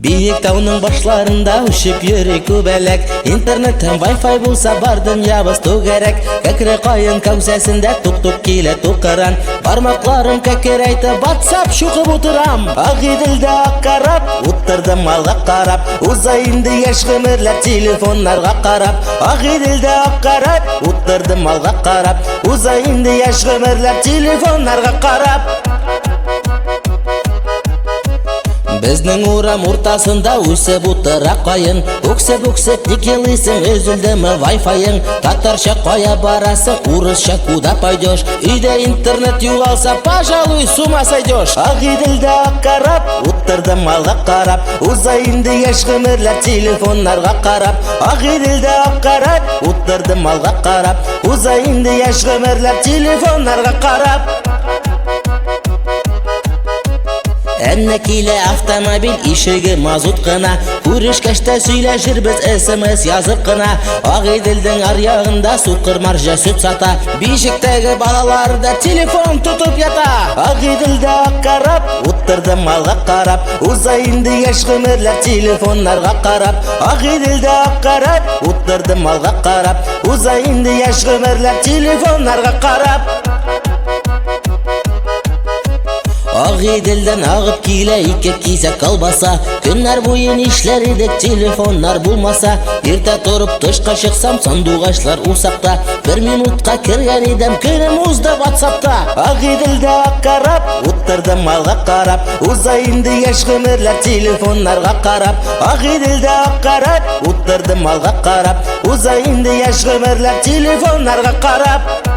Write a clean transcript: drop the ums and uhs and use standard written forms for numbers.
Бейік тауның башларында ұшып йөрі күбәләк. Интернет һәм Wi-Fi булса бардым ябысту кәрәк. Кәкре кайын кәүсәсендә тук-тук килә тукыран. Бармакларым кәкерәйтә WhatsApp шуқып утырам. Агыйдылда карап, уттырдым алга карап. Уза инде яшь гомерләр телефоннарга карап. Агыйдылда карап, уттырдым алга карап. Уза инде яшь гомерләр телефоннарга карап. Безнең урам уртасында үсеп утыра кайын. Үксеп ник елыйсың, өзелдеме Wi-Fi'ың? Татарча кая барасың, урысча куда пойдешь? Өйдә интернет югалса, пожалуй, с ума сойдешь. Агыйдылда карап, уттырдым алга карап. Уза инде яшь гомерләр телефоннарга карап. Агыйдылда карап, уттырдым алга карап. Уза инде яшь гомерләр телефоннарга карап. Әнне килә автомобиль ишеге мазут кына. Күрешкәштә сөйләшербез SMS язып кына. Агыйдылдың аръягында сукыр марҗа сөт сата. Бишектәге балалар да телефон тотып ята. Агыйдылда карап, уттырдым алга карап. Уза инде яшь гомерләр телефоннарга карап. Агыйдылда карап, уттырдым алга карап. Уза инде яшь гомерләр телефоннарга карап. Агыйдылдан агып килә ике кисәк колбаса. Көннәр буен эшләр идек, телефоннар булмаса. Иртә торып тышка чыксам, сандугачлар усакта. 1 минутка кергән идем, көнем узды WhatsApp'та. Агыйдылда карап, уттырдым алга карап. Уза инде яшь гомерләр телефоннарга карап. Агыйдылда карап, уттырдым алга карап. Уза инде яшь гомерләр телефоннарга карап.